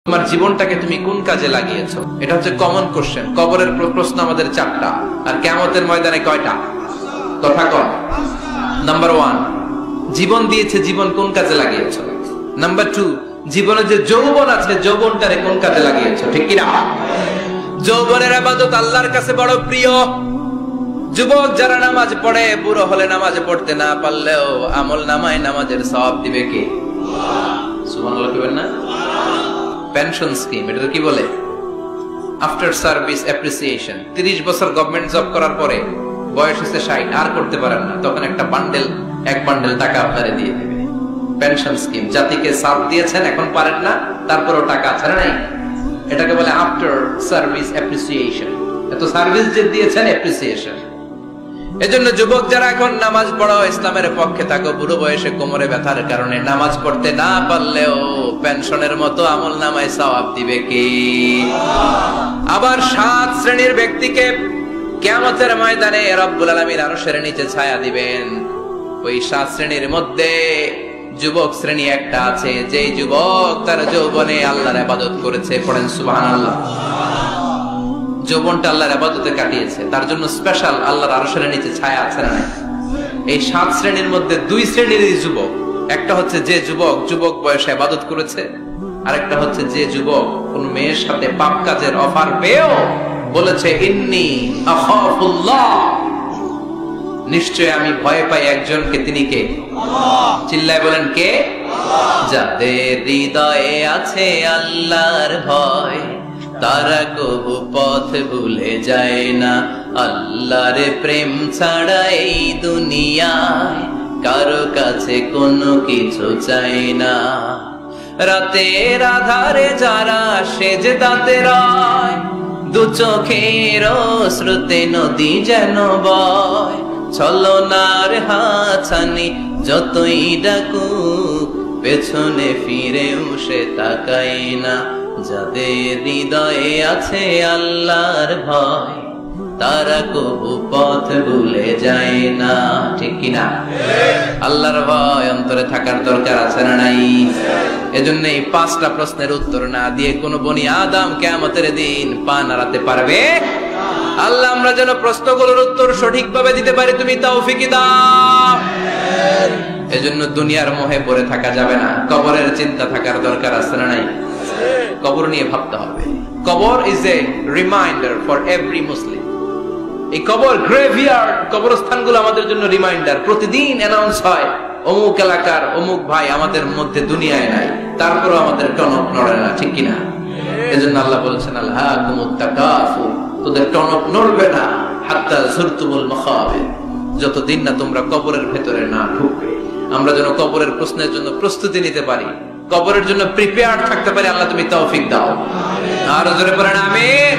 তোমার জীবনটাকে তুমি কোন কাজে লাগিয়েছো? এটা হচ্ছে কমন কোশ্চেন। কবরের প্রশ্ন আমাদের 4টা, আর কিয়ামতের ময়দানে কয়টা? কথা কম। নাম্বার 1, জীবন দিয়েছে, জীবন কোন কাজে লাগিয়েছো? নাম্বার 2, জীবনে যে যৌবন আছে, যৌবনটারে কোন কাজে লাগিয়েছো? ঠিক কি না? যৌবনের ইবাদত আল্লাহর কাছে বড় প্রিয়। যুবক যারা নামাজ পড়ে, বুড়ো হলে নামাজ পড়তে না পারলেও আমল নামায় নামাজের সওয়াব দিবে কে? সুবহানাল্লাহ কইবেন না? পেনশন স্কিম, এটা কি বলে? After service appreciation. 30 বছর গভর্নমেন্ট জব করার পরে বয়স হচ্ছে 60, আর করতে পারেন না, তখন একটা বান্ডেল, এক বান্ডেল টাকা আপনারে দিয়ে দেবে। পেনশন স্কিম, জাতিকে সার্ভ দিয়েছেন, এখন পারেন না, তারপরেও টাকা আছে না নাই? এটাকে বলে আফটার সার্ভিস অ্যাপ্রিসিয়েশন। এত সার্ভিস যে দিয়েছেন, অ্যাপ্রিসিয়েশন। এজন্য যুবক যারা এখন নামাজ পড়ো, ইসলামের পক্ষে থাকো, বুড়ো বয়সে কোমরে ব্যথার কারণে নামাজ পড়তে না পারলেও পেনশনের মতো আমল নামায় সওয়াব দিবে কে? আবার 7 শ্রেণীর ব্যক্তিকে কিয়ামতের ময়দানে রব্বুল আলামিন আরশের নিচে ছায়া দিবেন। ওই 7 শ্রেণীর মধ্যে যুবক শ্রেণী একটা আছে, যেই যুবক তার যৌবনে আল্লাহর ইবাদত করেছে। পড়েন সুবহানাল্লাহ। যৌবনটা আল্লাহর ইবাদতে কাটিয়েছে, তার জন্য স্পেশাল আল্লাহর আরশের নিচে ছায়া আছে না? এই 7 শ্রেণীর মধ্যে 2 শ্রেণীর যুবক। একটা হচ্ছে যে যুবক যুবক বয়সে ইবাদত করেছে, আর একটা হচ্ছে যে যুবক কোন মেয়ের সাথে পাপ কাজের অফার পেয়েও বলেছে ইন্নী আখাফুল্লাহ, নিশ্চয় আমি ভয় পাই একজনকে, তিনি কে? আল্লাহ। চিল্লায় বলেন কে? আল্লাহ। যাদের হৃদয়ে আছে আল্লাহর ভয়, তারা কবু পথ ভুলে যায় না। আল্লাহর প্রেম ছাড়া এই দুনিয়ায় কারো কাছে কোনো কিছু চাই না। রাতের আধারে যারা সেজদাতে রয়, দু চোখের স্রোতে নদী যেন বয়। ছলনার হাতছানি যতই ডাকুক, পেছনে ফিরেও সে তাকায় না। যাদের হৃদয়ে আছে আল্লাহর ভয়, তারা কবু পথ ভুলে যায় না। ঠিক কিনা? আল্লাহর ভয় অন্তরে থাকার দরকার আছে না নাই? এজন্য এই 5টা প্রশ্নের উত্তর না দিয়ে কোন বনি আদম কিয়ামতের দিন পা নাড়াতে পারবে? আল্লাহ আমরা যেন প্রশ্নগুলোর উত্তর সঠিকভাবে দিতে পারি, তুমি তৌফিক দাও। এজন্য দুনিয়ার মোহে পড়ে থাকা যাবে না, কবরের চিন্তা থাকার দরকার আছে না নাই? কবর নিয়ে ভাবতে হবে। কবর is a reminder for every মুসলিম। এই কবর, গ্রেভইয়ার্ড, কবরস্থানগুলো আমাদের জন্য রিমাইন্ডার। প্রতিদিন অ্যানাউন্স হয় অমুক এলাকার অমুক ভাই আমাদের মধ্যে দুনিয়ায় নাই, তারপরও আমাদের টনক নড়ে না। ঠিক কিনা? এজন্য আল্লাহ বলেছেন আলহাকুমুত তাকাসুর, তোদের টনক নড়বে না হাত্তা যুরতুমুল মাকাবির, যতদিন না তোমরা কবরের ভেতরে না ঢুকবে। আমরা যেন কবরের প্রশ্নের জন্য প্রস্তুতি নিতে পারি, কবরের জন্য প্রিপেয়ার্ড থাকতে পারি। আল্লাহ তুমি তৌফিক দাও। আর জোরে পড়েন আমিন।